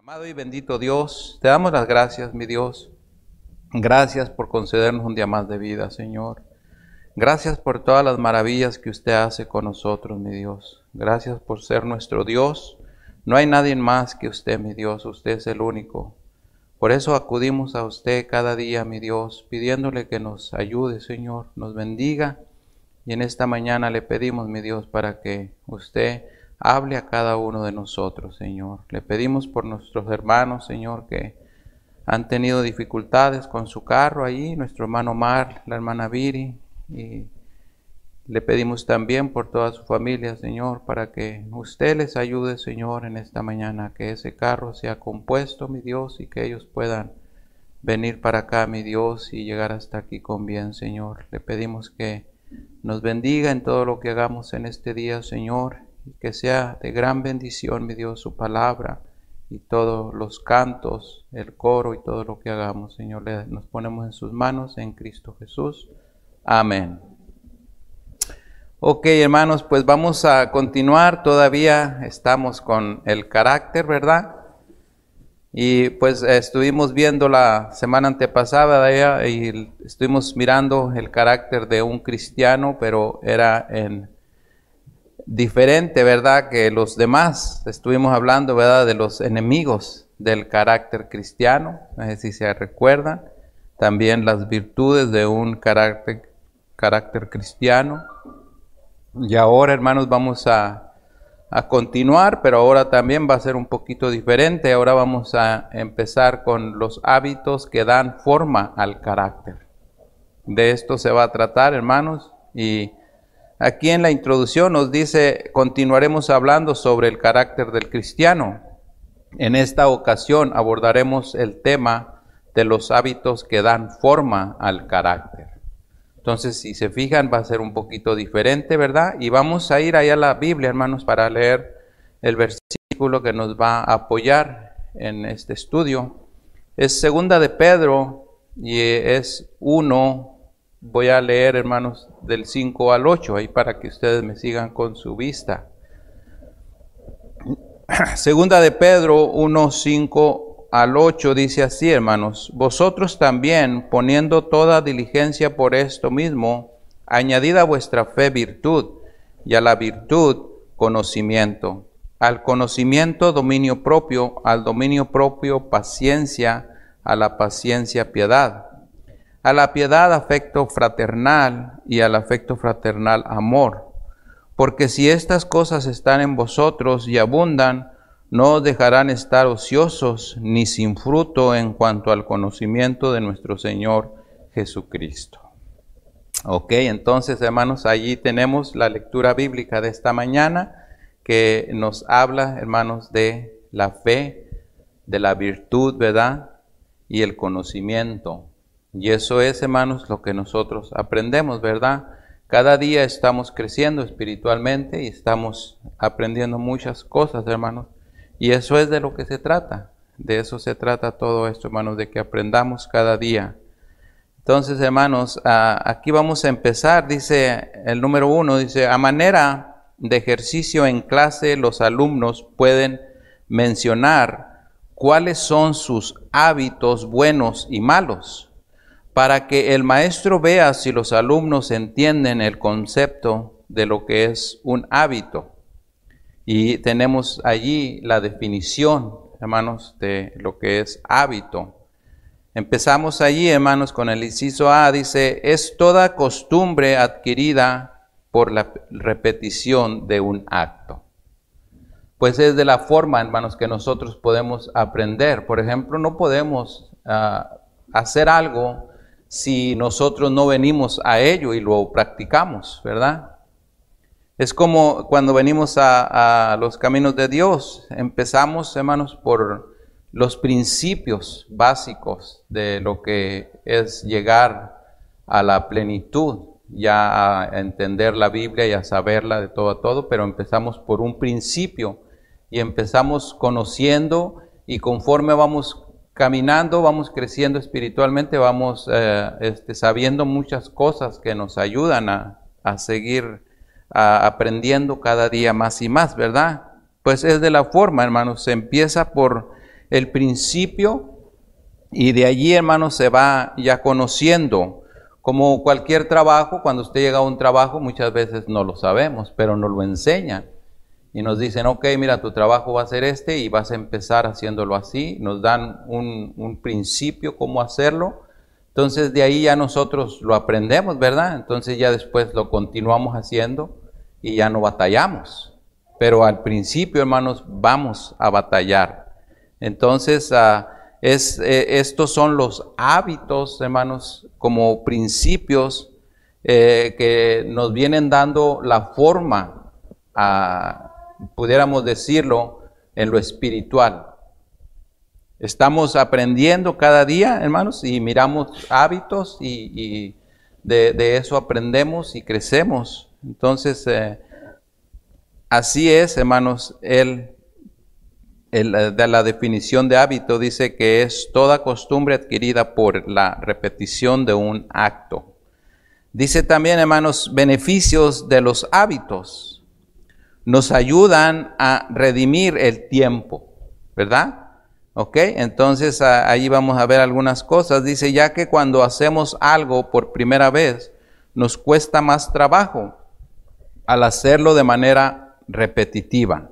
Amado y bendito Dios, te damos las gracias, mi Dios. Gracias por concedernos un día más de vida, Señor. Gracias por todas las maravillas que usted hace con nosotros, mi Dios. Gracias por ser nuestro Dios. No hay nadie más que usted, mi Dios. Usted es el único. Por eso acudimos a usted cada día, mi Dios, pidiéndole que nos ayude, Señor, nos bendiga. Y en esta mañana le pedimos, mi Dios, para que usted hable a cada uno de nosotros, Señor. Le pedimos por nuestros hermanos, Señor, que han tenido dificultades con su carro allí, nuestro hermano Omar, la hermana Viri, y le pedimos también por toda su familia, Señor, para que usted les ayude, Señor, en esta mañana, que ese carro sea compuesto, mi Dios, y que ellos puedan venir para acá, mi Dios, y llegar hasta aquí con bien, Señor. Le pedimos que nos bendiga en todo lo que hagamos en este día, Señor, y que sea de gran bendición, mi Dios, su palabra y todos los cantos, el coro y todo lo que hagamos, Señor. Nos ponemos en sus manos en Cristo Jesús. Amén. Ok, hermanos, pues vamos a continuar. Todavía estamos con el carácter, ¿verdad? Y pues estuvimos viendo la semana antepasada y estuvimos mirando el carácter de un cristiano, pero era diferente, ¿verdad?, que los demás. Estuvimos hablando, ¿verdad?, de los enemigos del carácter cristiano, no sé si se recuerdan. También las virtudes de un carácter cristiano. Y ahora, hermanos, vamos a continuar, pero ahora también va a ser un poquito diferente. Ahora vamos a empezar con los hábitos que dan forma al carácter. De esto se va a tratar, hermanos, y aquí en la introducción nos dice, continuaremos hablando sobre el carácter del cristiano. En esta ocasión abordaremos el tema de los hábitos que dan forma al carácter. Entonces, si se fijan, va a ser un poquito diferente, ¿verdad? Y vamos a ir allá a la Biblia, hermanos, para leer el versículo que nos va a apoyar en este estudio. Es 2 de Pedro y es 1. Voy a leer, hermanos, del 5 al 8, ahí para que ustedes me sigan con su vista. 2 de Pedro 1, 5 al 8 dice así, hermanos: vosotros también, poniendo toda diligencia por esto mismo, añadid a vuestra fe virtud, y a la virtud conocimiento, al conocimiento dominio propio, al dominio propio paciencia, a la paciencia piedad, a la piedad afecto fraternal, y al afecto fraternal amor. Porque si estas cosas están en vosotros y abundan, no os dejarán estar ociosos ni sin fruto en cuanto al conocimiento de nuestro Señor Jesucristo. Ok, entonces, hermanos, allí tenemos la lectura bíblica de esta mañana que nos habla, hermanos, de la fe, de la virtud, ¿verdad?, y el conocimiento. Y eso es, hermanos, lo que nosotros aprendemos, ¿verdad? Cada día estamos creciendo espiritualmente y estamos aprendiendo muchas cosas, hermanos. Y eso es de lo que se trata. De eso se trata todo esto, hermanos, de que aprendamos cada día. Entonces, hermanos, aquí vamos a empezar. Dice el número 1, dice: a manera de ejercicio en clase, los alumnos pueden mencionar cuáles son sus hábitos buenos y malos, para que el maestro vea si los alumnos entienden el concepto de lo que es un hábito. Y tenemos allí la definición, hermanos, de lo que es hábito. Empezamos allí, hermanos, con el inciso A. Dice: es toda costumbre adquirida por la repetición de un acto. Pues es de la forma, hermanos, que nosotros podemos aprender. Por ejemplo, no podemos hacer algo si nosotros no venimos a ello y lo practicamos, ¿verdad? Es como cuando venimos a los caminos de Dios. Empezamos, hermanos, por los principios básicos de lo que es llegar a la plenitud, ya a entender la Biblia y a saberla de todo a todo, pero empezamos por un principio y empezamos conociendo, y conforme vamos caminando, vamos creciendo espiritualmente, vamos sabiendo muchas cosas que nos ayudan a seguir aprendiendo cada día más y más, ¿verdad? Pues es de la forma, hermanos, se empieza por el principio, y de allí, hermanos, se va ya conociendo. Como cualquier trabajo, cuando usted llega a un trabajo, muchas veces no lo sabemos, pero nos lo enseñan. Y nos dicen, ok, mira, tu trabajo va a ser este y vas a empezar haciéndolo así. Nos dan un principio cómo hacerlo. Entonces de ahí ya nosotros lo aprendemos, ¿verdad? Entonces ya después lo continuamos haciendo y ya no batallamos. Pero al principio, hermanos, vamos a batallar. Entonces, estos son los hábitos, hermanos, como principios que nos vienen dando la forma, pudiéramos decirlo, en lo espiritual. Estamos aprendiendo cada día, hermanos, y miramos hábitos y de eso aprendemos y crecemos. Entonces, así es, hermanos, de la definición de hábito dice que es toda costumbre adquirida por la repetición de un acto. Dice también, hermanos, beneficios de los hábitos. Nos ayudan a redimir el tiempo, ¿verdad? Ok, entonces ahí vamos a ver algunas cosas. Dice, ya que cuando hacemos algo por primera vez, nos cuesta más trabajo al hacerlo de manera repetitiva.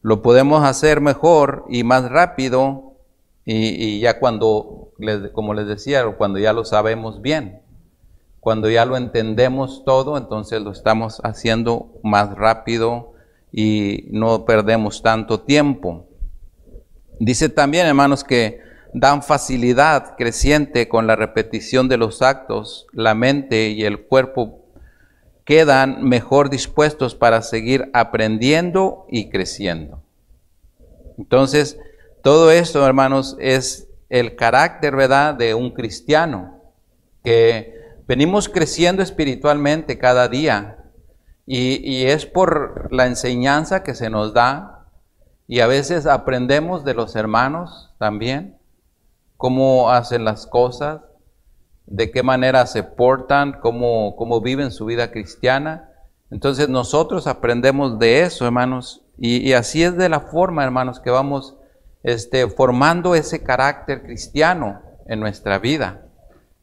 Lo podemos hacer mejor y más rápido y ya cuando, como les decía, cuando ya lo sabemos bien. Cuando ya lo entendemos todo, entonces lo estamos haciendo más rápido y no perdemos tanto tiempo. Dice también, hermanos, que dan facilidad creciente con la repetición de los actos. La mente y el cuerpo quedan mejor dispuestos para seguir aprendiendo y creciendo. Entonces, todo esto, hermanos, es el carácter, ¿verdad?, de un cristiano, que venimos creciendo espiritualmente cada día y es por la enseñanza que se nos da. Y a veces aprendemos de los hermanos también, cómo hacen las cosas, de qué manera se portan, cómo viven su vida cristiana. Entonces nosotros aprendemos de eso, hermanos, y así es de la forma, hermanos, que vamos formando ese carácter cristiano en nuestra vida,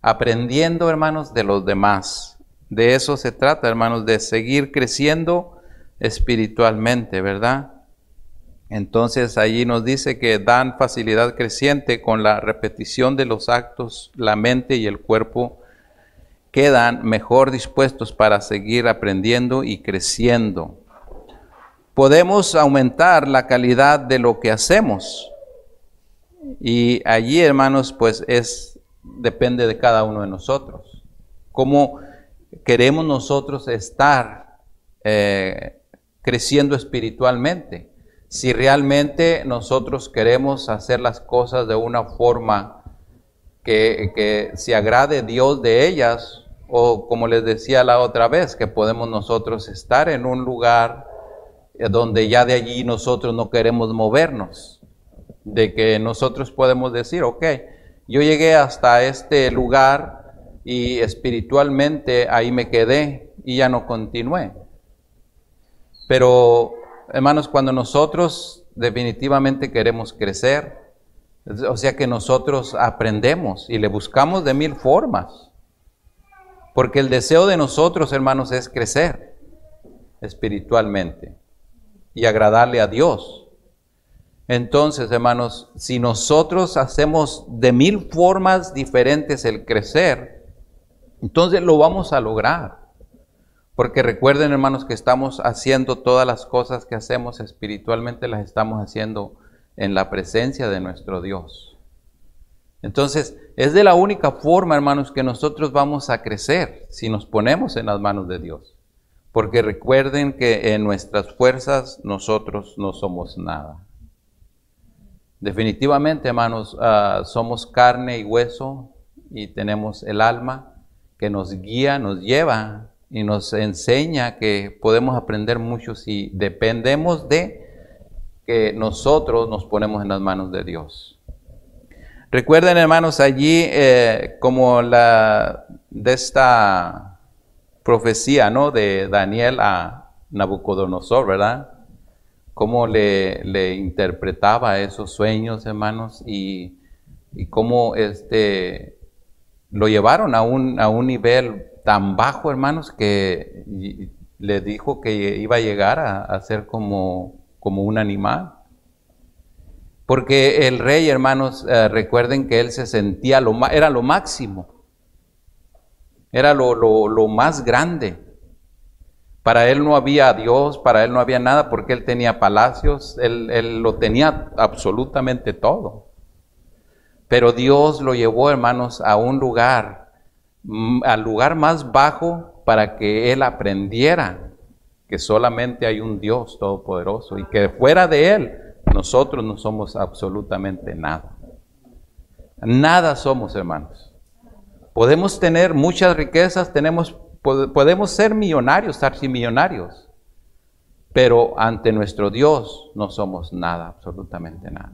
aprendiendo, hermanos, de los demás. De eso se trata, hermanos, de seguir creciendo espiritualmente, ¿verdad? Entonces allí nos dice que dan facilidad creciente con la repetición de los actos, la mente y el cuerpo quedan mejor dispuestos para seguir aprendiendo y creciendo. Podemos aumentar la calidad de lo que hacemos y allí, hermanos, pues depende de cada uno de nosotros. Cómo queremos nosotros estar creciendo espiritualmente. Si realmente nosotros queremos hacer las cosas de una forma que se agrade Dios de ellas, o como les decía la otra vez, que podemos nosotros estar en un lugar donde ya de allí nosotros no queremos movernos, de que nosotros podemos decir, ok, yo llegué hasta este lugar y espiritualmente ahí me quedé y ya no continué. Pero hermanos, cuando nosotros definitivamente queremos crecer, o sea que nosotros aprendemos y le buscamos de 1000 formas, porque el deseo de nosotros, hermanos, es crecer espiritualmente y agradarle a Dios. Entonces, hermanos, si nosotros hacemos de 1000 formas diferentes el crecer, entonces lo vamos a lograr. Porque recuerden, hermanos, que estamos haciendo todas las cosas que hacemos espiritualmente, las estamos haciendo en la presencia de nuestro Dios. Entonces, es de la única forma, hermanos, que nosotros vamos a crecer si nos ponemos en las manos de Dios. Porque recuerden que en nuestras fuerzas nosotros no somos nada. Definitivamente, hermanos, somos carne y hueso y tenemos el alma que nos guía, nos lleva y nos enseña que podemos aprender mucho si dependemos de que nosotros nos ponemos en las manos de Dios. Recuerden, hermanos, allí como de esta profecía, ¿no?, de Daniel a Nabucodonosor, ¿verdad? cómo le interpretaba esos sueños, hermanos, y cómo lo llevaron a un nivel tan bajo, hermanos, que le dijo que iba a llegar a ser como un animal. Porque el rey, hermanos, recuerden que él se sentía era lo máximo, era lo más grande. Para él no había Dios, para él no había nada, porque él tenía palacios, él lo tenía absolutamente todo. Pero Dios lo llevó, hermanos, a un lugar, al lugar más bajo, para que él aprendiera que solamente hay un Dios todopoderoso y que fuera de él nosotros no somos absolutamente nada. Nada somos, hermanos. Podemos tener muchas riquezas, podemos ser millonarios, archimillonarios, pero ante nuestro Dios no somos nada, absolutamente nada.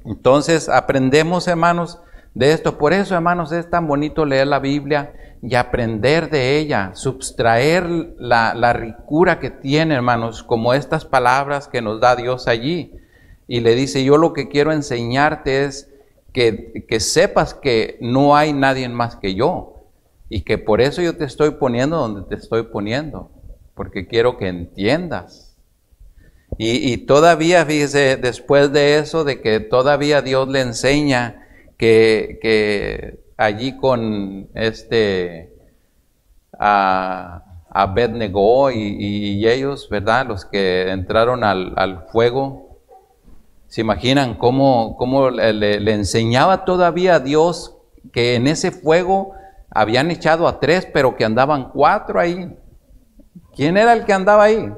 Entonces aprendemos, hermanos, de esto. Por eso, hermanos, es tan bonito leer la Biblia y aprender de ella, sustraer la ricura que tiene, hermanos, como estas palabras que nos da Dios allí. Y le dice, yo lo que quiero enseñarte es que sepas que no hay nadie más que yo. Y que por eso yo te estoy poniendo donde te estoy poniendo. Porque quiero que entiendas. Y todavía, fíjese, después de eso, de que todavía Dios le enseña que allí con Abed-Nego y ellos, ¿verdad? Los que entraron al fuego, ¿se imaginan cómo le enseñaba todavía a Dios que en ese fuego habían echado a 3, pero que andaban 4 ahí? ¿Quién era el que andaba ahí?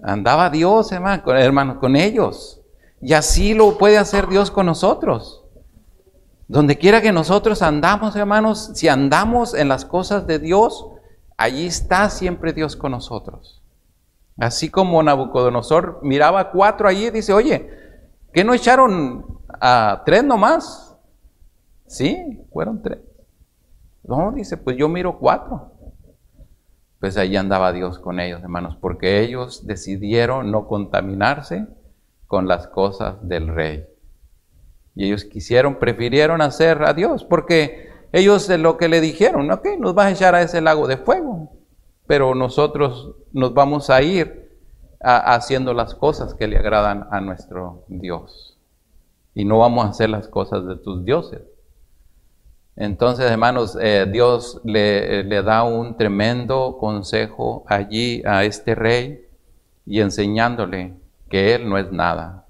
Andaba Dios, hermano, con ellos. Y así lo puede hacer Dios con nosotros. Donde quiera que nosotros andamos, hermanos, si andamos en las cosas de Dios, allí está siempre Dios con nosotros. Así como Nabucodonosor miraba 4 allí y dice, oye, ¿qué no echaron a 3 nomás? Sí, fueron 3. No, dice, pues yo miro 4. Pues allí andaba Dios con ellos, hermanos, porque ellos decidieron no contaminarse con las cosas del rey. Y ellos prefirieron hacer a Dios, porque ellos lo que le dijeron, ok, nos vas a echar a ese lago de fuego, pero nosotros nos vamos a ir haciendo las cosas que le agradan a nuestro Dios. Y no vamos a hacer las cosas de tus dioses. Entonces, hermanos, Dios le da un tremendo consejo allí a este rey y enseñándole que él no es nada.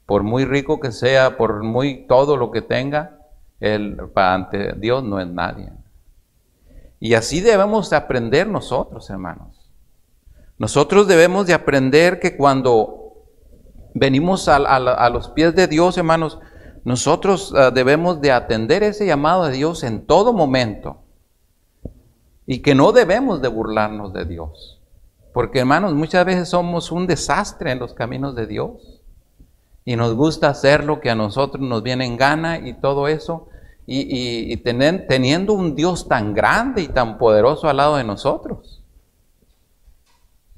Por muy rico que sea, por muy todo lo que tenga, él ante Dios no es nadie. Y así debemos aprender nosotros, hermanos. Nosotros debemos de aprender que cuando venimos a los pies de Dios, hermanos, nosotros debemos de atender ese llamado de Dios en todo momento. Y que no debemos de burlarnos de Dios. Porque, hermanos, muchas veces somos un desastre en los caminos de Dios. Y nos gusta hacer lo que a nosotros nos viene en gana y todo eso. Y teniendo un Dios tan grande y tan poderoso al lado de nosotros.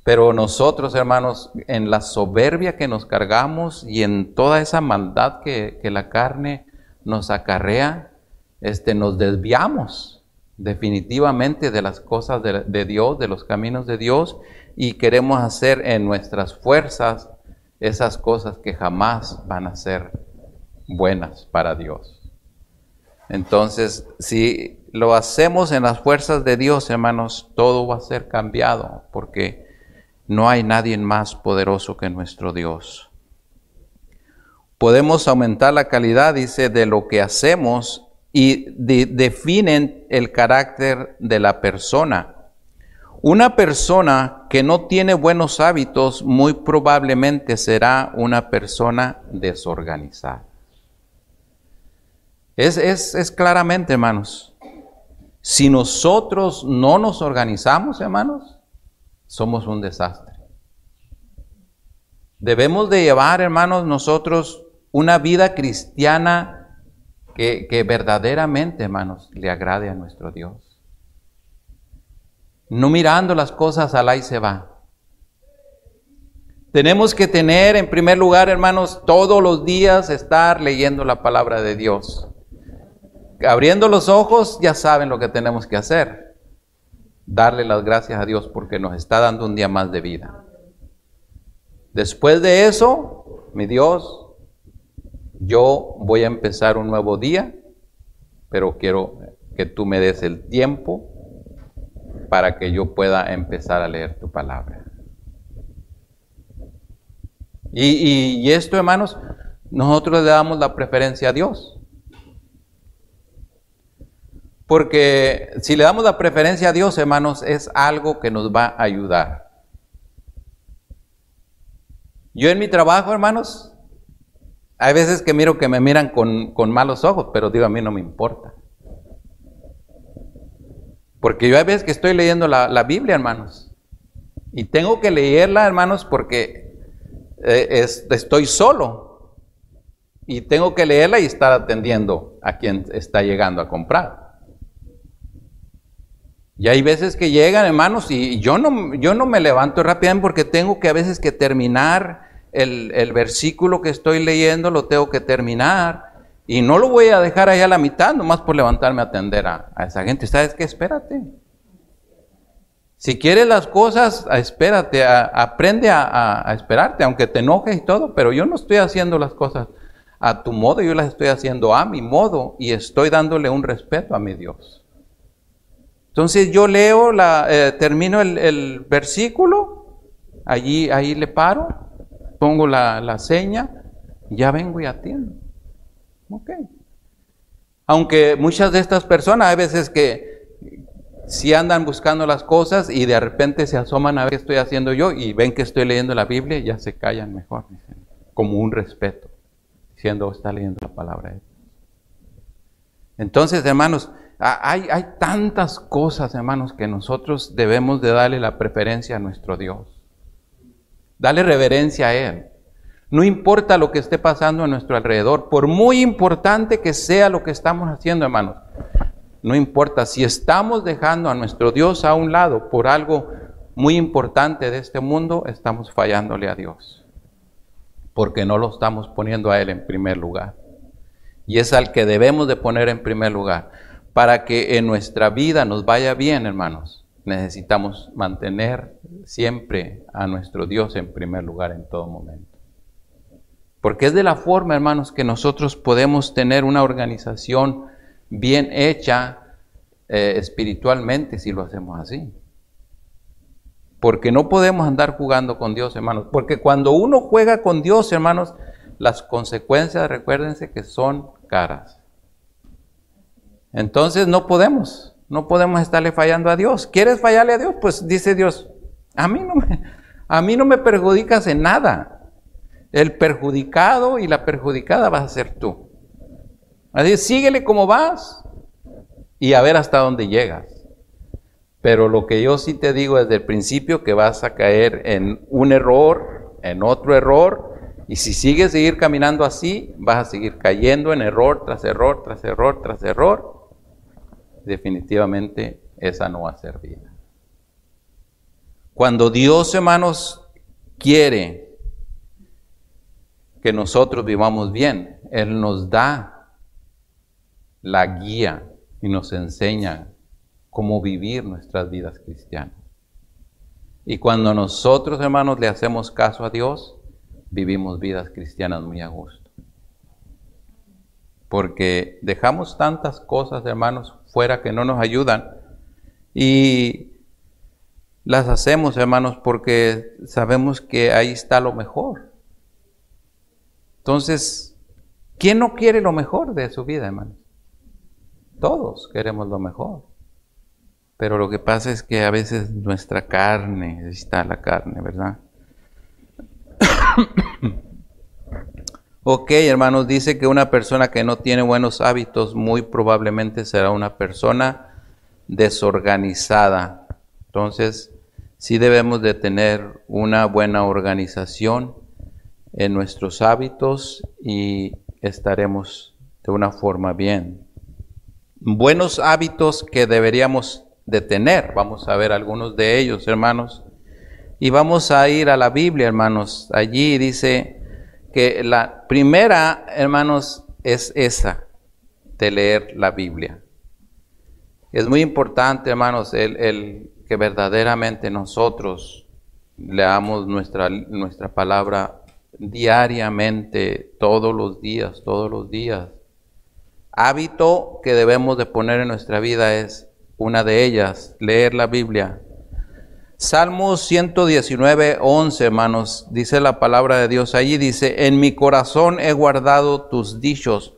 Pero nosotros, hermanos, en la soberbia que nos cargamos y en toda esa maldad que la carne nos acarrea, nos desviamos definitivamente de las cosas de Dios, de los caminos de Dios, y queremos hacer en nuestras fuerzas esas cosas que jamás van a ser buenas para Dios. Entonces, si lo hacemos en las fuerzas de Dios, hermanos, todo va a ser cambiado, porque no hay nadie más poderoso que nuestro Dios. Podemos aumentar la calidad, dice, de lo que hacemos y definen el carácter de la persona. Una persona que no tiene buenos hábitos muy probablemente será una persona desorganizada. Es claramente, hermanos, si nosotros no nos organizamos, hermanos, somos un desastre. Debemos de llevar, hermanos, nosotros una vida cristiana que verdaderamente, hermanos, le agrade a nuestro Dios. No mirando las cosas al ahí se va. Tenemos que tener, en primer lugar, hermanos, todos los días estar leyendo la palabra de Dios. Abriendo los ojos, ya saben lo que tenemos que hacer. Darle las gracias a Dios porque nos está dando un día más de vida. Después de eso, mi Dios, yo voy a empezar un nuevo día, pero quiero que tú me des el tiempo para que yo pueda empezar a leer tu palabra. Y esto, hermanos, nosotros le damos la preferencia a Dios. Porque si le damos la preferencia a Dios, hermanos, es algo que nos va a ayudar. Yo en mi trabajo, hermanos, hay veces que miro que me miran con malos ojos, pero digo, a mí no me importa. Porque yo hay veces que estoy leyendo la Biblia, hermanos, y tengo que leerla, hermanos, porque estoy solo, y tengo que leerla y estar atendiendo a quien está llegando a comprar. Y hay veces que llegan, hermanos, y yo no me levanto rápidamente porque tengo que a veces que terminar el versículo que estoy leyendo, lo tengo que terminar. Y no lo voy a dejar ahí a la mitad, nomás por levantarme a atender a esa gente. ¿Sabes qué? Espérate. Si quieres las cosas, espérate, aprende a esperarte, aunque te enojes y todo, pero yo no estoy haciendo las cosas a tu modo, yo las estoy haciendo a mi modo y estoy dándole un respeto a mi Dios. Entonces yo leo, termino el versículo, ahí le paro, pongo la seña, y ya vengo y atiendo. Ok. Aunque muchas de estas personas, hay veces que si andan buscando las cosas y de repente se asoman a ver qué estoy haciendo yo y ven que estoy leyendo la Biblia, ya se callan mejor, dicen, como un respeto, diciendo, está leyendo la palabra de Dios. Entonces, hermanos, hay tantas cosas, hermanos, que nosotros debemos de darle la preferencia a nuestro Dios. Darle reverencia a Él. No importa lo que esté pasando a nuestro alrededor, por muy importante que sea lo que estamos haciendo, hermanos, no importa, si estamos dejando a nuestro Dios a un lado por algo muy importante de este mundo, estamos fallándole a Dios, porque no lo estamos poniendo a Él en primer lugar. Y es al que debemos de poner en primer lugar. Para que en nuestra vida nos vaya bien, hermanos, necesitamos mantener siempre a nuestro Dios en primer lugar en todo momento. Porque es de la forma, hermanos, que nosotros podemos tener una organización bien hecha espiritualmente si lo hacemos así. Porque no podemos andar jugando con Dios, hermanos. Porque cuando uno juega con Dios, hermanos, las consecuencias, recuérdense que son caras. Entonces no podemos estarle fallando a Dios. ¿Quieres fallarle a Dios? Pues dice Dios, a mí no me perjudicas en nada. El perjudicado y la perjudicada vas a ser tú. Así, síguele como vas y a ver hasta dónde llegas. Pero lo que yo sí te digo desde el principio, que vas a caer en un error, en otro error, y si sigues seguir caminando así, vas a seguir cayendo en error tras error, tras error, tras error. Definitivamente esa no va a ser vida. Cuando Dios, hermanos, quiere que nosotros vivamos bien, Él nos da la guía y nos enseña cómo vivir nuestras vidas cristianas. Y cuando nosotros, hermanos, le hacemos caso a Dios, vivimos vidas cristianas muy a gusto. Porque dejamos tantas cosas, hermanos, fuera que no nos ayudan y las hacemos, hermanos, porque sabemos que ahí está lo mejor. Entonces, ¿quién no quiere lo mejor de su vida, hermanos? Todos queremos lo mejor. Pero lo que pasa es que a veces nuestra carne, ahí está la carne, ¿verdad? Ok, hermanos, dice que una persona que no tiene buenos hábitos muy probablemente será una persona desorganizada. Entonces, sí debemos de tener una buena organización en nuestros hábitos y estaremos de una forma bien. Buenos hábitos que deberíamos de tener, vamos a ver algunos de ellos, hermanos. Y vamos a ir a la Biblia, hermanos. Allí dice que la primera, hermanos, es esa, de leer la Biblia. Es muy importante, hermanos, el que verdaderamente nosotros leamos nuestra palabra diariamente, todos los días. Hábito que debemos de poner en nuestra vida es una de ellas, leer la Biblia. Salmos 119, 11, hermanos, dice la palabra de Dios. Allí dice: en mi corazón he guardado tus dichos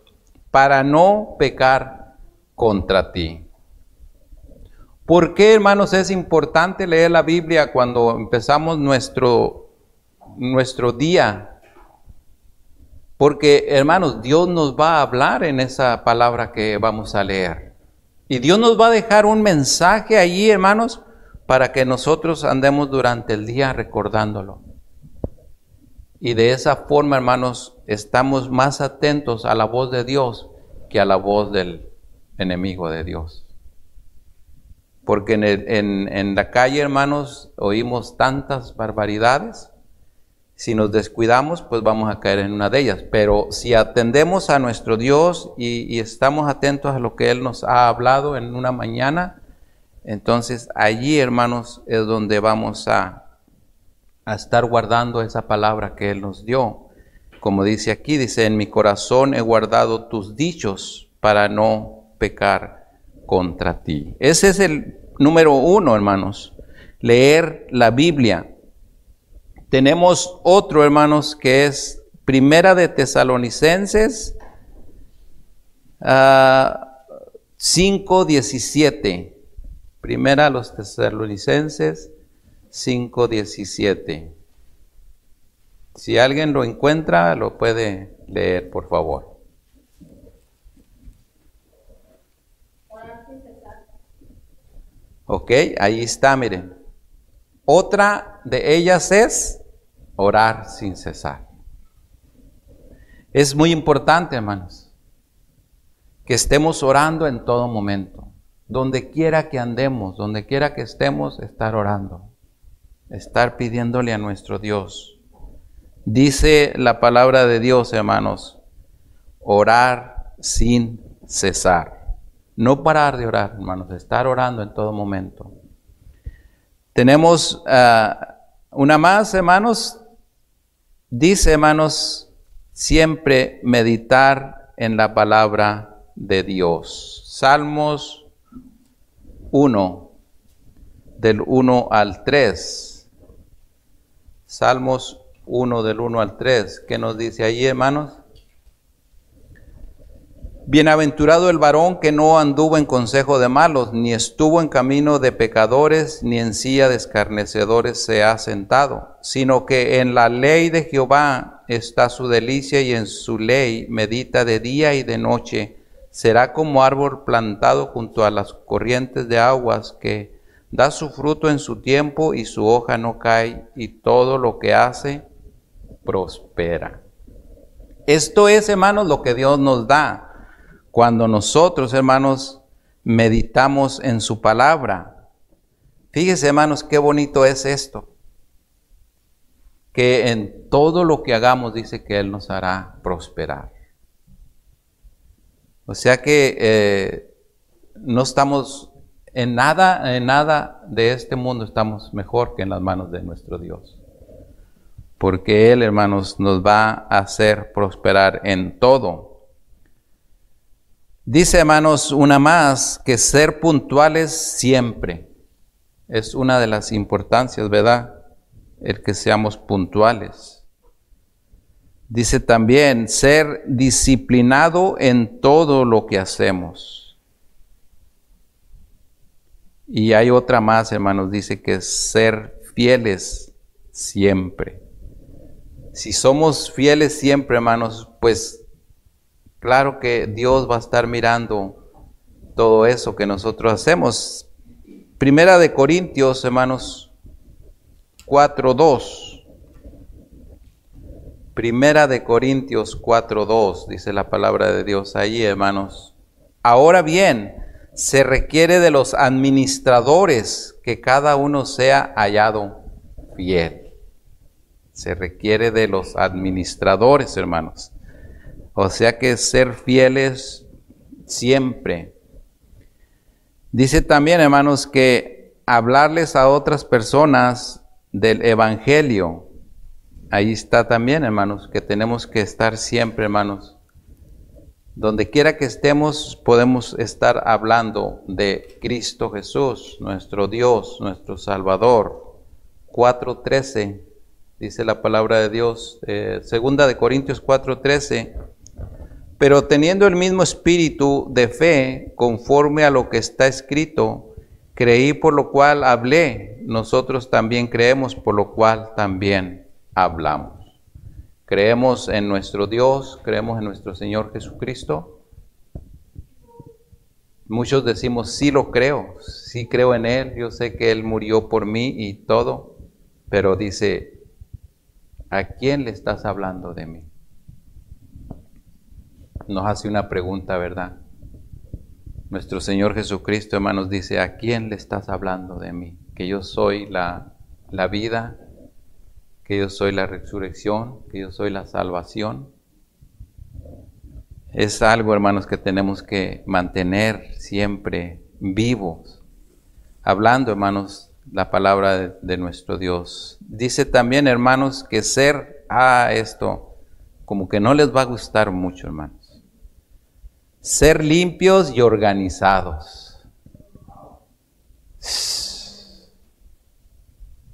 para no pecar contra ti. ¿Por qué, hermanos, es importante leer la Biblia cuando empezamos nuestro día? Porque, hermanos, Dios nos va a hablar en esa palabra que vamos a leer. Y Dios nos va a dejar un mensaje allí, hermanos, para que nosotros andemos durante el día recordándolo. Y de esa forma, hermanos, estamos más atentos a la voz de Dios que a la voz del enemigo de Dios. Porque en la calle, hermanos, oímos tantas barbaridades. Si nos descuidamos, pues vamos a caer en una de ellas. Pero si atendemos a nuestro Dios y estamos atentos a lo que Él nos ha hablado en una mañana, entonces allí, hermanos, es donde vamos a estar guardando esa palabra que Él nos dio. Como dice aquí, dice: en mi corazón he guardado tus dichos para no pecar contra ti. Ese es el número 1, hermanos, leer la Biblia. Tenemos otro, hermanos, que es Primera de Tesalonicenses 5:17. Primera a los Tesalonicenses 5:17. Si alguien lo encuentra, lo puede leer, por favor. Ok, ahí está, miren. Otra de ellas es orar sin cesar. Es muy importante, hermanos, que estemos orando en todo momento. Donde quiera que andemos, donde quiera que estemos, estar orando. Estar pidiéndole a nuestro Dios. Dice la palabra de Dios, hermanos, orar sin cesar. No parar de orar, hermanos, estar orando en todo momento. Tenemos una más, hermanos. Dice, hermanos, siempre meditar en la palabra de Dios. Salmos 1, del 1 al 3. Salmos 1, del 1 al 3. ¿Qué nos dice ahí, hermanos? Bienaventurado el varón que no anduvo en consejo de malos, ni estuvo en camino de pecadores, ni en silla de escarnecedores se ha sentado, sino que en la ley de Jehová está su delicia, y en su ley medita de día y de noche. Será como árbol plantado junto a las corrientes de aguas, que da su fruto en su tiempo y su hoja no cae, y todo lo que hace prospera. Esto es, hermanos, lo que Dios nos da cuando nosotros, hermanos, meditamos en su palabra. Fíjense, hermanos, qué bonito es esto. Que en todo lo que hagamos dice que Él nos hará prosperar. O sea que no estamos en nada de este mundo estamos mejor que en las manos de nuestro Dios. Porque Él, hermanos, nos va a hacer prosperar en todo. Dice, hermanos, una más, que ser puntuales siempre. Es una de las importancias, ¿verdad? El que seamos puntuales. Dice también, ser disciplinado en todo lo que hacemos. Y hay otra más, hermanos, dice que ser fieles siempre. Si somos fieles siempre, hermanos, pues claro que Dios va a estar mirando todo eso que nosotros hacemos. Primera de Corintios, hermanos, 4:2. Primera de Corintios 4:2, dice la palabra de Dios ahí, hermanos. Ahora bien, se requiere de los administradores que cada uno sea hallado fiel. Se requiere de los administradores, hermanos. O sea que ser fieles siempre. Dice también, hermanos, que hablarles a otras personas del Evangelio. Ahí está también, hermanos, que tenemos que estar siempre, hermanos. Donde quiera que estemos, podemos estar hablando de Cristo Jesús, nuestro Dios, nuestro Salvador. 4:13, dice la palabra de Dios. Segunda de Corintios 4:13. Pero teniendo el mismo espíritu de fe, conforme a lo que está escrito, creí por lo cual hablé, nosotros también creemos por lo cual también hablamos. Creemos en nuestro Dios, creemos en nuestro Señor Jesucristo. Muchos decimos, sí lo creo, sí creo en Él, yo sé que Él murió por mí y todo, pero dice, ¿a quién le estás hablando de mí? Nos hace una pregunta, ¿verdad? Nuestro Señor Jesucristo, hermanos, dice, ¿a quién le estás hablando de mí? Que yo soy la vida, que yo soy la resurrección, que yo soy la salvación. Es algo, hermanos, que tenemos que mantener siempre vivos, hablando, hermanos, la palabra de nuestro Dios. Dice también, hermanos, que ser esto, como que no les va a gustar mucho, hermanos. Ser limpios y organizados.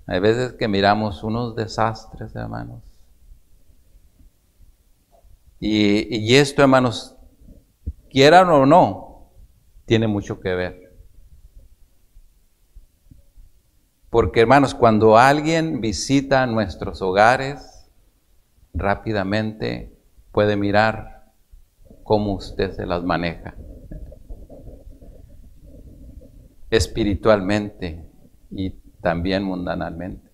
Hay veces que miramos unos desastres, hermanos. Y esto, hermanos, quieran o no, tiene mucho que ver. Porque, hermanos, cuando alguien visita nuestros hogares, rápidamente puede mirar cómo usted se las maneja. Espiritualmente y también mundanalmente.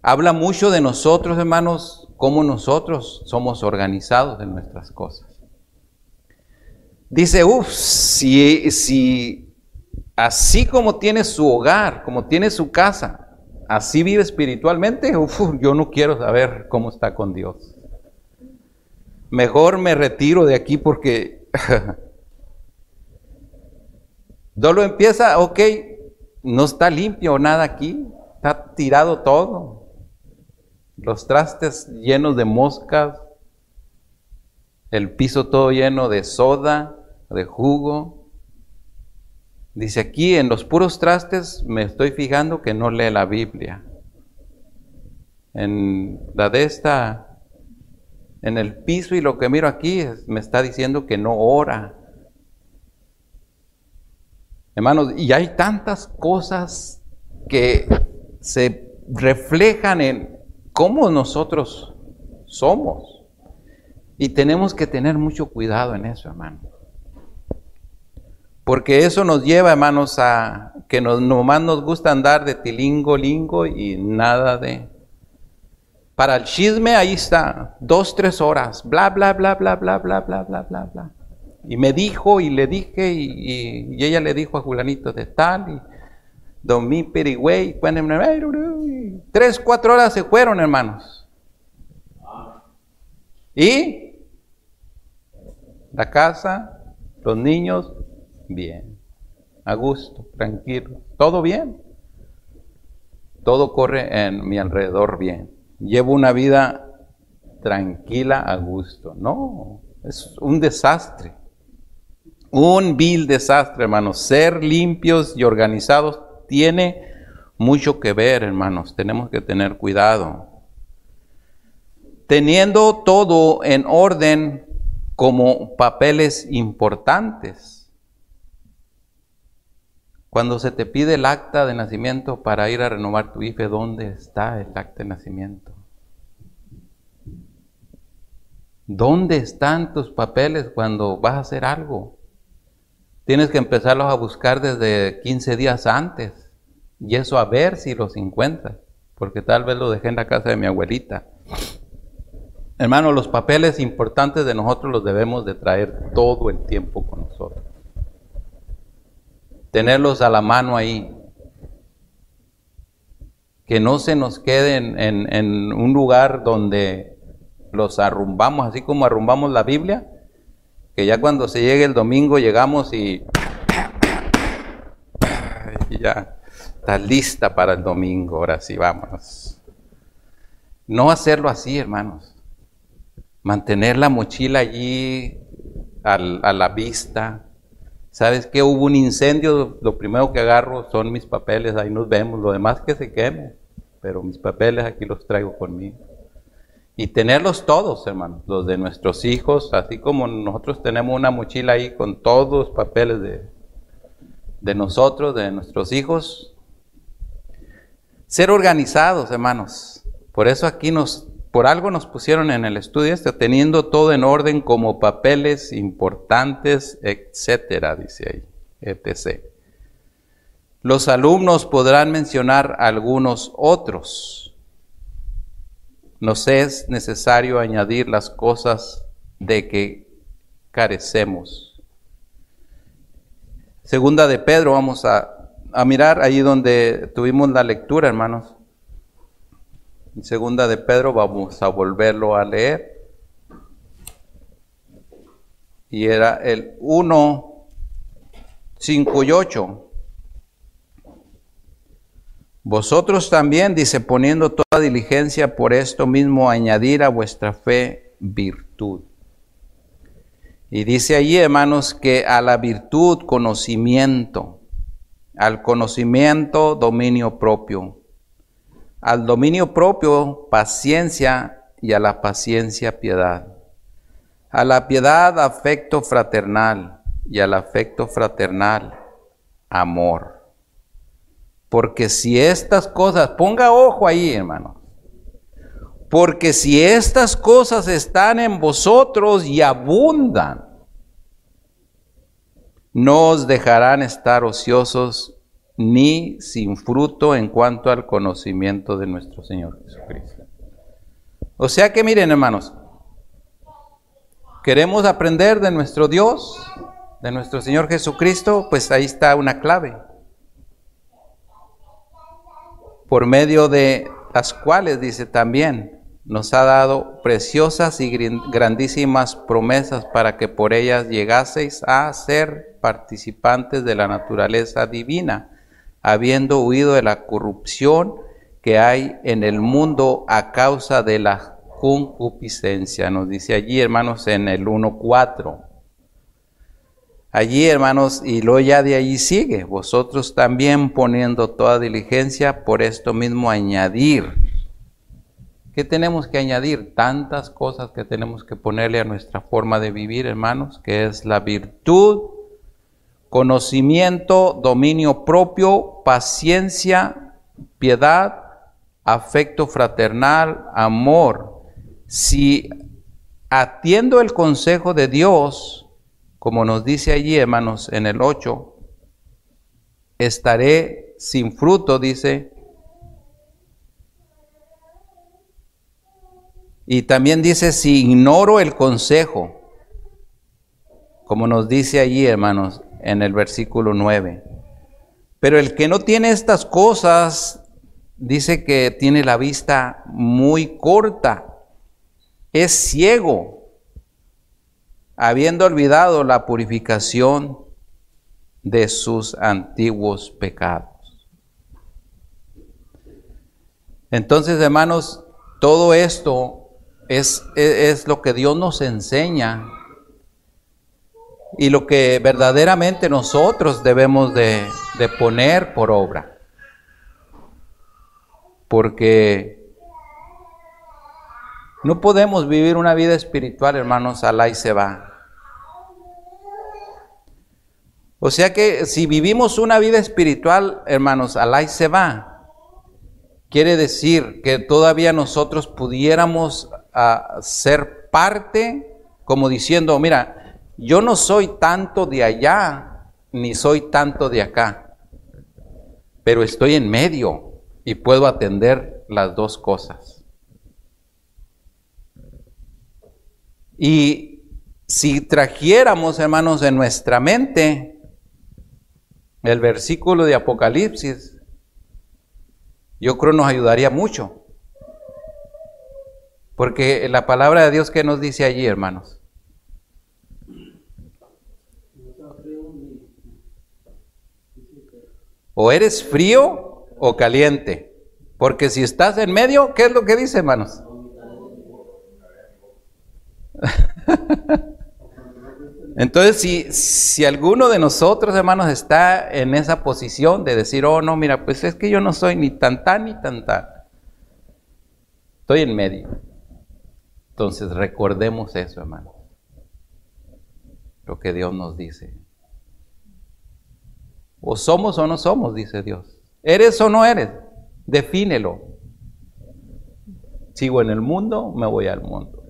Habla mucho de nosotros, hermanos, cómo nosotros somos organizados en nuestras cosas. Dice, si así como tiene su hogar, como tiene su casa, así vive espiritualmente, yo no quiero saber cómo está con Dios. Mejor me retiro de aquí porque Dolo empieza, ok, no está limpio nada aquí, está tirado todo. Los trastes llenos de moscas, el piso todo lleno de soda, de jugo. Dice aquí, en los puros trastes me estoy fijando que no lee la Biblia. En la de esta, en el piso y lo que miro aquí me está diciendo que no ora. Hermanos, y hay tantas cosas que se reflejan en cómo nosotros somos. Y tenemos que tener mucho cuidado en eso, hermano. Porque eso nos lleva, hermanos, a que nomás nos gusta andar de tilingo, lingo y nada de... Para el chisme, ahí está, 2, 3 horas, bla, bla, bla, bla, bla, bla, bla, bla, bla, bla. Y me dijo, y le dije, y ella le dijo a Julanito de tal, y don mi perigüey, 3, 4 horas se fueron, hermanos. Y la casa, los niños, bien, a gusto, tranquilo, todo bien. Todo corre en mi alrededor bien. Llevo una vida tranquila, a gusto. No, es un desastre. Un vil desastre, hermanos. Ser limpios y organizados tiene mucho que ver, hermanos. Tenemos que tener cuidado. Teniendo todo en orden como papeles importantes. Cuando se te pide el acta de nacimiento para ir a renovar tu IFE, ¿dónde está el acta de nacimiento? ¿Dónde están tus papeles cuando vas a hacer algo? Tienes que empezarlos a buscar desde 15 días antes. Y eso a ver si los encuentras. Porque tal vez los dejé en la casa de mi abuelita. Hermano, los papeles importantes de nosotros los debemos de traer todo el tiempo con nosotros. Tenerlos a la mano ahí. que no se nos queden en un lugar donde los arrumbamos, así como arrumbamos la Biblia, que ya cuando se llegue el domingo llegamos y ya está lista para el domingo, ahora sí, vámonos. No hacerlo así, hermanos. Mantener la mochila allí a la vista. ¿Sabes qué? Hubo un incendio, lo primero que agarro son mis papeles, ahí nos vemos, lo demás que se queme, pero mis papeles aquí los traigo conmigo. Y tenerlos todos, hermanos, los de nuestros hijos, así como nosotros tenemos una mochila ahí con todos los papeles de nosotros, de nuestros hijos. Ser organizados, hermanos. Por eso aquí por algo nos pusieron en el estudio teniendo todo en orden como papeles importantes, etcétera, dice ahí, etc. Los alumnos podrán mencionar algunos otros. Nos es necesario añadir las cosas de que carecemos. Segunda de Pedro, vamos a mirar ahí donde tuvimos la lectura, hermanos. En Segunda de Pedro vamos a volverlo a leer. Y era el 1, 5 y 8. Vosotros también, dice, poniendo toda diligencia por esto mismo, añadir a vuestra fe virtud. Y dice allí, hermanos, que a la virtud conocimiento, al conocimiento dominio propio, al dominio propio paciencia y a la paciencia piedad, a la piedad afecto fraternal y al afecto fraternal amor. Porque si estas cosas, ponga ojo ahí, hermano, porque si estas cosas están en vosotros y abundan, no os dejarán estar ociosos ni sin fruto en cuanto al conocimiento de nuestro Señor Jesucristo. O sea que miren, hermanos, queremos aprender de nuestro Dios, de nuestro Señor Jesucristo, pues ahí está una clave. Por medio de las cuales, dice también, nos ha dado preciosas y grandísimas promesas para que por ellas llegaseis a ser participantes de la naturaleza divina, habiendo huido de la corrupción que hay en el mundo a causa de la concupiscencia. Nos dice allí, hermanos, en el 1:4. Allí, hermanos, y luego ya de allí sigue, vosotros también poniendo toda diligencia, por esto mismo añadir. ¿Qué tenemos que añadir? Tantas cosas que tenemos que ponerle a nuestra forma de vivir, hermanos, que es la virtud, conocimiento, dominio propio, paciencia, piedad, afecto fraternal, amor. Si atiendo el consejo de Dios, como nos dice allí, hermanos, en el 8, estaré sin fruto, dice. Y también dice, si ignoro el consejo, como nos dice allí, hermanos, en el versículo 9. Pero el que no tiene estas cosas, dice que tiene la vista muy corta, es ciego, habiendo olvidado la purificación de sus antiguos pecados. Entonces, hermanos, todo esto es lo que Dios nos enseña y lo que verdaderamente nosotros debemos de poner por obra. Porque no podemos vivir una vida espiritual, hermanos, al ahí se va. O sea que si vivimos una vida espiritual, hermanos, al ahí se va, quiere decir que todavía nosotros pudiéramos ser parte, como diciendo, mira, yo no soy tanto de allá, ni soy tanto de acá, pero estoy en medio y puedo atender las dos cosas. Y si trajéramos, hermanos, en nuestra mente el versículo de Apocalipsis, Yo creo nos ayudaría mucho. Porque la palabra de Dios, ¿qué nos dice allí, hermanos? O eres frío o caliente. Porque si estás en medio, ¿qué es lo que dice, hermanos? Entonces, si alguno de nosotros, hermanos, está en esa posición de decir, oh, no, mira, pues es que yo no soy ni tan ni tan. Estoy en medio. Entonces, recordemos eso, hermanos. Lo que Dios nos dice. O somos o no somos, dice Dios. ¿Eres o no eres? Defínelo. ¿Sigo en el mundo? Me voy al mundo.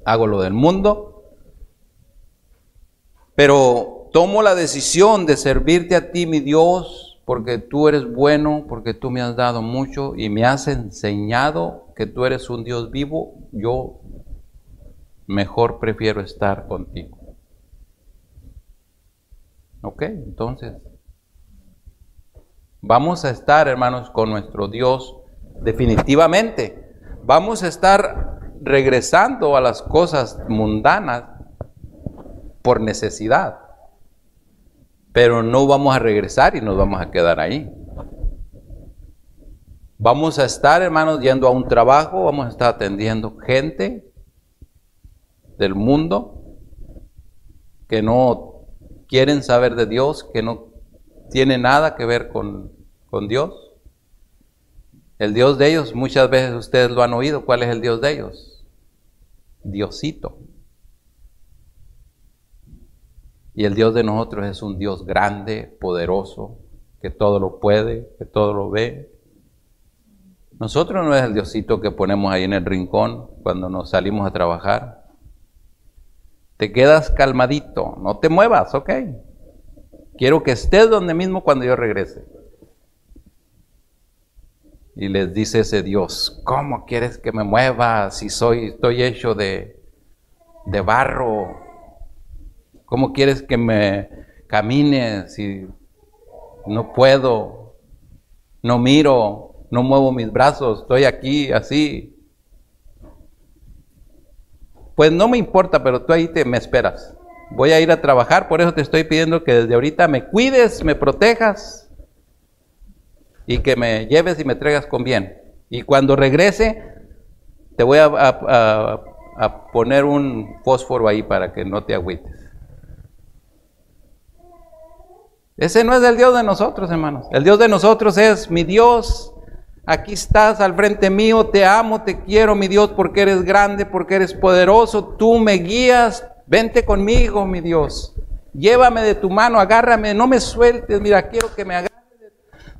Hago lo del mundo. Pero tomo la decisión de servirte a ti, mi Dios, porque tú eres bueno, porque tú me has dado mucho y me has enseñado que tú eres un Dios vivo. Yo mejor prefiero estar contigo. Ok, entonces vamos a estar, hermanos, con nuestro Dios definitivamente. Vamos a estar regresando a las cosas mundanas por necesidad, pero no vamos a regresar y nos vamos a quedar ahí. Vamos a estar, hermanos, yendo a un trabajo, vamos a estar atendiendo gente del mundo que no quieren saber de Dios, que no tiene nada que ver con Dios. El Dios de ellos, muchas veces ustedes lo han oído. ¿Cuál es el Dios de ellos? Diosito. Y el Dios de nosotros es un Dios grande, poderoso, que todo lo puede, que todo lo ve. Nosotros no es el Diosito que ponemos ahí en el rincón cuando nos salimos a trabajar. Te quedas calmadito, no te muevas, ok. Quiero que estés donde mismo cuando yo regrese. Y les dice ese Dios, ¿cómo quieres que me mueva si estoy hecho de barro? ¿Cómo quieres que me camine si no puedo, no miro, no muevo mis brazos, estoy aquí así? Pues no me importa, pero tú ahí me esperas. Voy a ir a trabajar, por eso te estoy pidiendo que desde ahorita me cuides, me protejas y que me lleves y me traigas con bien. Y cuando regrese, te voy a poner un fósforo ahí para que no te agüites. Ese no es el Dios de nosotros, hermanos. El Dios de nosotros es mi Dios. Aquí estás al frente mío, te amo, te quiero, mi Dios, porque eres grande, porque eres poderoso. Tú me guías, vente conmigo, mi Dios. Llévame de tu mano, agárrame, no me sueltes. Mira, quiero que me agarres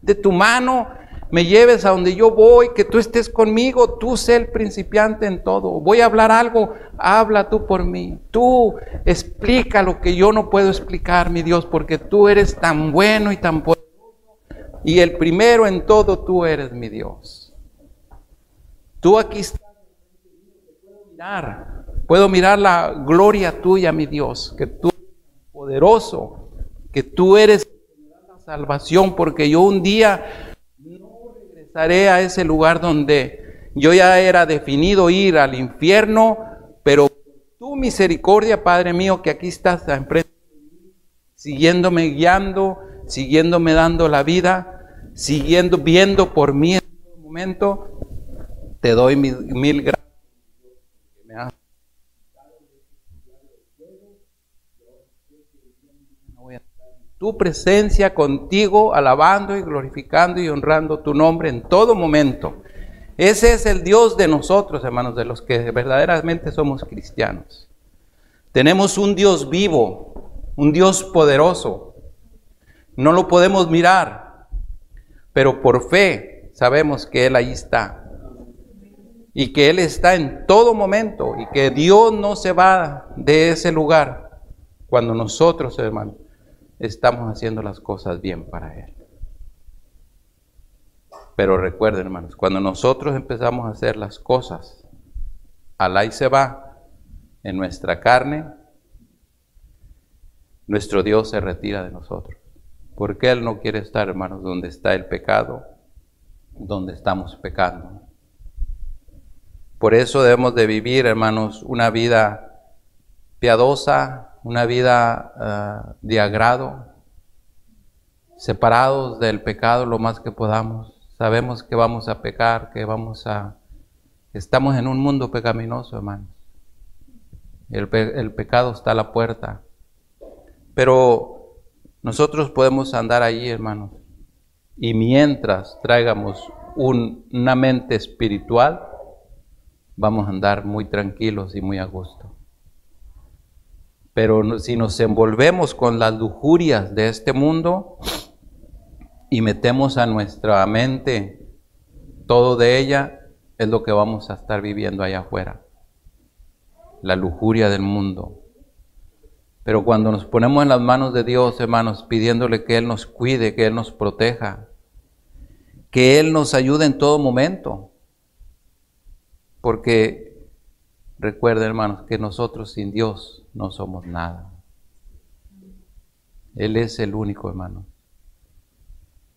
de tu mano, me lleves a donde yo voy, que tú estés conmigo, tú sé el principiante en todo. Voy a hablar algo, habla tú por mí. Tú explica lo que yo no puedo explicar, mi Dios, porque tú eres tan bueno y tan poderoso. Y el primero en todo, tú eres mi Dios. Tú aquí estás, puedo mirar la gloria tuya, mi Dios, que tú eres poderoso, que tú eres la salvación, porque yo un día no regresaré a ese lugar donde yo ya era definido ir al infierno, pero tu misericordia, Padre mío, que aquí estás enfrente, siguiéndome guiando, siguiéndome dando la vida, siguiendo, viendo por mí en todo momento, te doy mil gracias. Tu presencia contigo, alabando y glorificando y honrando tu nombre en todo momento. Ese es el Dios de nosotros, hermanos, de los que verdaderamente somos cristianos. Tenemos un Dios vivo, un Dios poderoso. No lo podemos mirar, pero por fe sabemos que Él ahí está. Y que Él está en todo momento y que Dios no se va de ese lugar cuando nosotros, hermanos, estamos haciendo las cosas bien para Él. Pero recuerden, hermanos, cuando nosotros empezamos a hacer las cosas, Alá y se va en nuestra carne, nuestro Dios se retira de nosotros. Porque Él no quiere estar, hermanos, donde está el pecado, donde estamos pecando. Por eso debemos de vivir, hermanos, una vida piadosa, una vida de agrado, separados del pecado lo más que podamos. Sabemos que vamos a pecar, estamos en un mundo pecaminoso, hermanos. El pecado está a la puerta. Pero nosotros podemos andar allí, hermanos. Y mientras traigamos una mente espiritual, vamos a andar muy tranquilos y muy a gusto. Pero si nos envolvemos con las lujurias de este mundo y metemos a nuestra mente todo de ella, es lo que vamos a estar viviendo allá afuera. La lujuria del mundo. Pero cuando nos ponemos en las manos de Dios, hermanos, pidiéndole que Él nos cuide, que Él nos proteja, que Él nos ayude en todo momento. Porque recuerden, hermanos, que nosotros sin Dios no somos nada. Él es el único, hermano.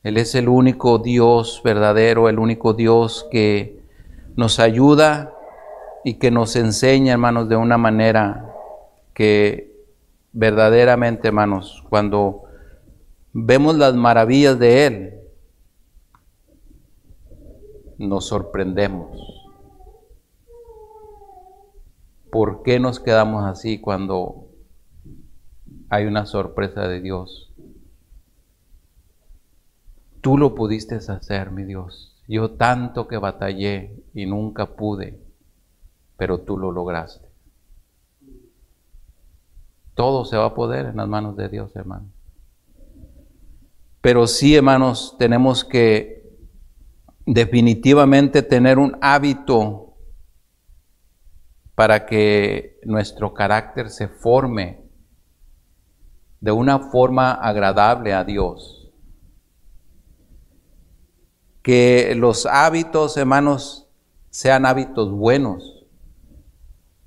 Él es el único Dios verdadero, el único Dios que nos ayuda y que nos enseña, hermanos, de una manera que verdaderamente, hermanos, cuando vemos las maravillas de Él, nos sorprendemos. ¿Por qué nos quedamos así cuando hay una sorpresa de Dios? Tú lo pudiste hacer, mi Dios. Yo tanto que batallé y nunca pude, pero tú lo lograste. Todo se va a poder en las manos de Dios, hermanos. Pero sí, hermanos, tenemos que definitivamente tener un hábito para que nuestro carácter se forme de una forma agradable a Dios. Que los hábitos, hermanos, sean hábitos buenos.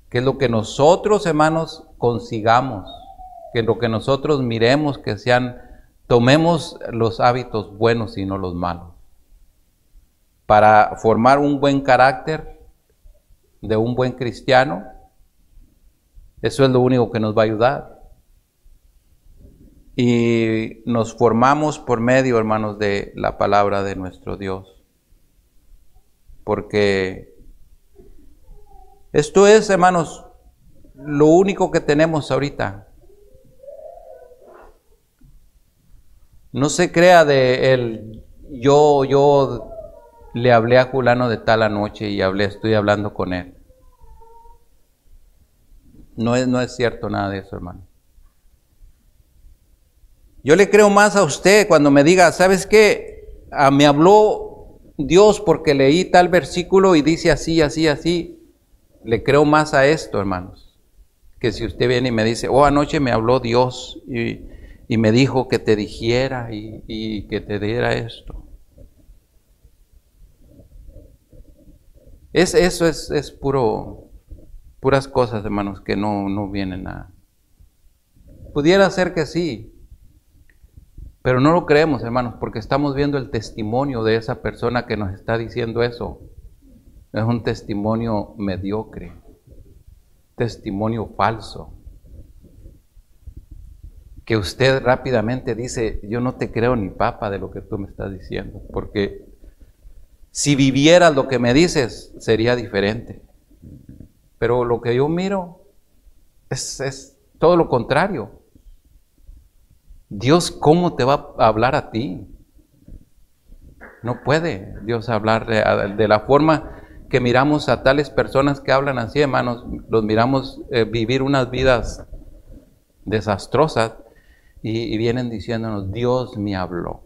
Que lo que nosotros, hermanos, consigamos, que lo que nosotros miremos, tomemos los hábitos buenos y no los malos. Para formar un buen carácter de un buen cristiano, eso es lo único que nos va a ayudar. Y nos formamos por medio, hermanos, de la palabra de nuestro Dios. Porque esto es, hermanos, lo único que tenemos ahorita. No se crea de él, yo le hablé a Julano de tal anoche y estoy hablando con él. No es cierto nada de eso, hermano. Yo le creo más a usted cuando me diga, ¿sabes qué? Me habló Dios porque leí tal versículo y dice así, así, así. Le creo más a esto, hermanos, que si usted viene y me dice, anoche me habló Dios y me dijo que te dijera y que te diera esto. Eso es puras cosas, hermanos, que no vienen a... Pudiera ser que sí, pero no lo creemos, hermanos, porque estamos viendo el testimonio de esa persona que nos está diciendo eso. Es un testimonio mediocre, testimonio falso, que usted rápidamente dice, yo no te creo ni papa de lo que tú me estás diciendo, porque si vivieras lo que me dices, sería diferente. Pero lo que yo miro es todo lo contrario. Dios, ¿cómo te va a hablar a ti? No puede Dios hablar de la forma que miramos a tales personas que hablan así, hermanos. Los miramos vivir unas vidas desastrosas y vienen diciéndonos, Dios me habló.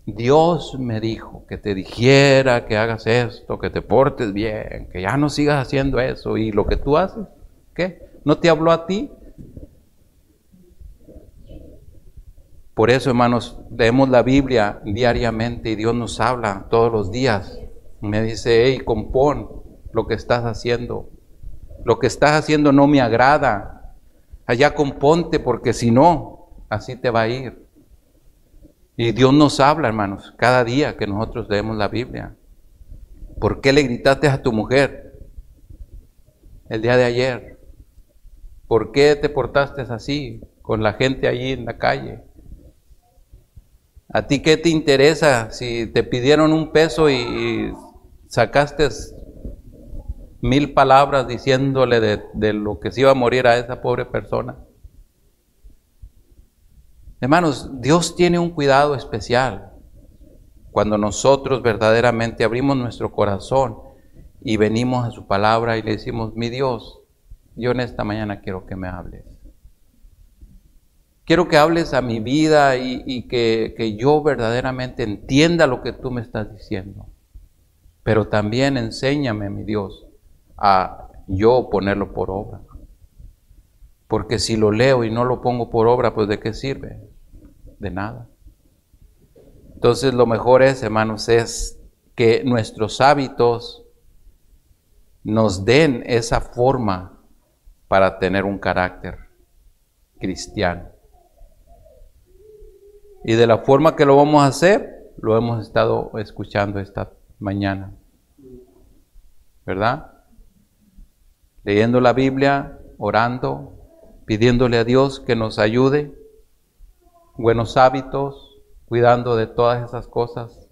Dios me dijo que te dijera que hagas esto, que te portes bien, que ya no sigas haciendo eso. ¿Y lo que tú haces? ¿Qué? ¿No te habló a ti? Por eso, hermanos, leemos la Biblia diariamente y Dios nos habla todos los días. Me dice, hey, compón lo que estás haciendo. Lo que estás haciendo no me agrada. Allá componte porque si no, así te va a ir. Y Dios nos habla, hermanos, cada día que nosotros leemos la Biblia. ¿Por qué le gritaste a tu mujer el día de ayer? ¿Por qué te portaste así con la gente allí en la calle? ¿A ti qué te interesa si te pidieron $1 y sacaste 1000 palabras diciéndole de lo que se iba a morir a esa pobre persona? Hermanos, Dios tiene un cuidado especial cuando nosotros verdaderamente abrimos nuestro corazón y venimos a su palabra y le decimos: mi Dios, yo en esta mañana quiero que me hables. Quiero que hables a mi vida y que yo verdaderamente entienda lo que tú me estás diciendo. Pero también enséñame, mi Dios, a yo ponerlo por obra. Porque si lo leo y no lo pongo por obra, pues ¿de qué sirve? De nada. Entonces lo mejor es, hermanos, es que nuestros hábitos nos den esa forma para tener un carácter cristiano. Y de la forma que lo vamos a hacer, lo hemos estado escuchando esta mañana, ¿verdad? Leyendo la Biblia, orando, pidiéndole a Dios que nos ayude, buenos hábitos, cuidando de todas esas cosas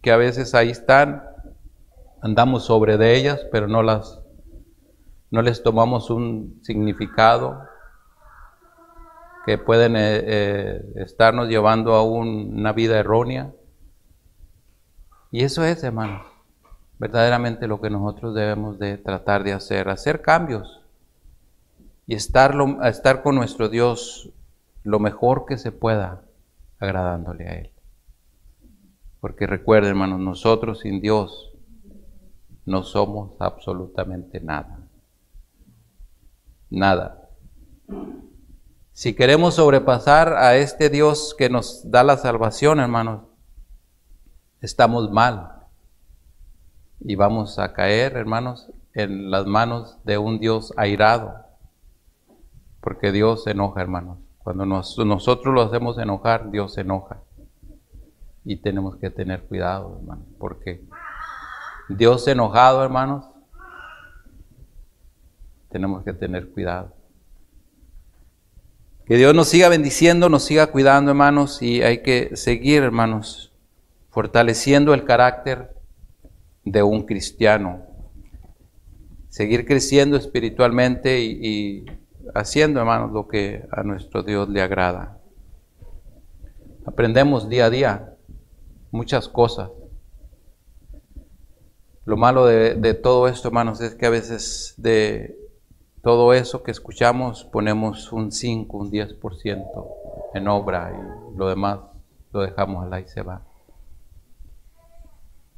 que a veces ahí están, andamos sobre de ellas, pero no les tomamos un significado que pueden estarnos llevando a una vida errónea. Y eso es, hermanos, verdaderamente lo que nosotros debemos de tratar de hacer cambios y estar con nuestro Dios lo mejor que se pueda, agradándole a Él. Porque recuerden, hermanos, nosotros sin Dios no somos absolutamente nada. Nada. Si queremos sobrepasar a este Dios que nos da la salvación, hermanos, estamos mal. Y vamos a caer, hermanos, en las manos de un Dios airado. Porque Dios se enoja, hermanos. Cuando nosotros lo hacemos enojar, Dios se enoja. Y tenemos que tener cuidado, hermanos, porque Dios enojado, hermanos, tenemos que tener cuidado. Que Dios nos siga bendiciendo, nos siga cuidando, hermanos, y hay que seguir, hermanos, fortaleciendo el carácter de un cristiano. Seguir creciendo espiritualmente y haciendo, hermanos, lo que a nuestro Dios le agrada. Aprendemos día a día muchas cosas. Lo malo de todo esto, hermanos, es que a veces de todo eso que escuchamos ponemos un 5, un 10% en obra y lo demás lo dejamos ahí y se va.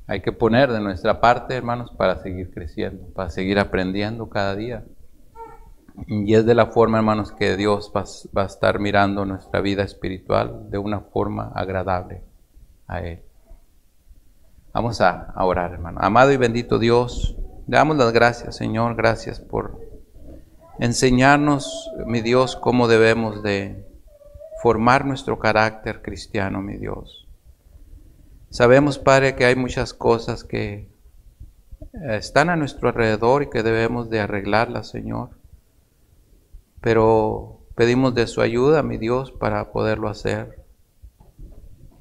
Hay que poner de nuestra parte, hermanos, para seguir creciendo, para seguir aprendiendo cada día. Y es de la forma, hermanos, que Dios va a estar mirando nuestra vida espiritual de una forma agradable a Él. Vamos a orar, hermano. Amado y bendito Dios, le damos las gracias, Señor. Gracias por enseñarnos, mi Dios, cómo debemos de formar nuestro carácter cristiano, mi Dios. Sabemos, Padre, que hay muchas cosas que están a nuestro alrededor y que debemos de arreglarlas, Señor. Pero pedimos de su ayuda, mi Dios, para poderlo hacer.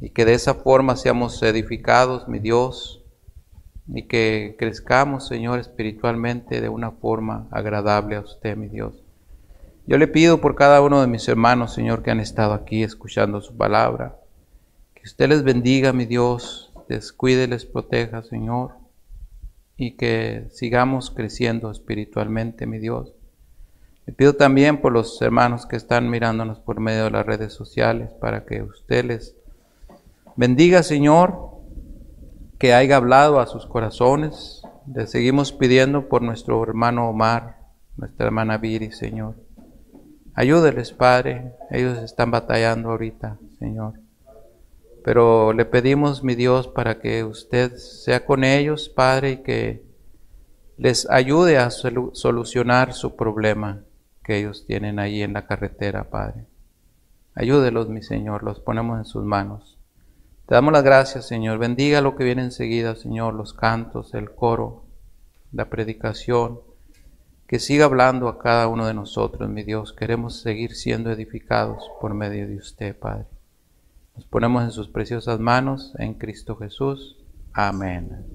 Y que de esa forma seamos edificados, mi Dios, y que crezcamos, Señor, espiritualmente de una forma agradable a usted, mi Dios. Yo le pido por cada uno de mis hermanos, Señor, que han estado aquí escuchando su palabra, que usted les bendiga, mi Dios, les cuide, les proteja, Señor, y que sigamos creciendo espiritualmente, mi Dios. Le pido también por los hermanos que están mirándonos por medio de las redes sociales, para que usted les bendiga, Señor, que haya hablado a sus corazones. Le seguimos pidiendo por nuestro hermano Omar, nuestra hermana Viri, Señor. Ayúdeles, Padre, ellos están batallando ahorita, Señor. Pero le pedimos, mi Dios, para que usted sea con ellos, Padre, y que les ayude a solucionar su problema que ellos tienen ahí en la carretera, Padre. Ayúdelos, mi Señor, los ponemos en sus manos. Te damos las gracias, Señor. Bendiga lo que viene enseguida, Señor, los cantos, el coro, la predicación. Que siga hablando a cada uno de nosotros, mi Dios. Queremos seguir siendo edificados por medio de usted, Padre. Nos ponemos en sus preciosas manos, en Cristo Jesús. Amén.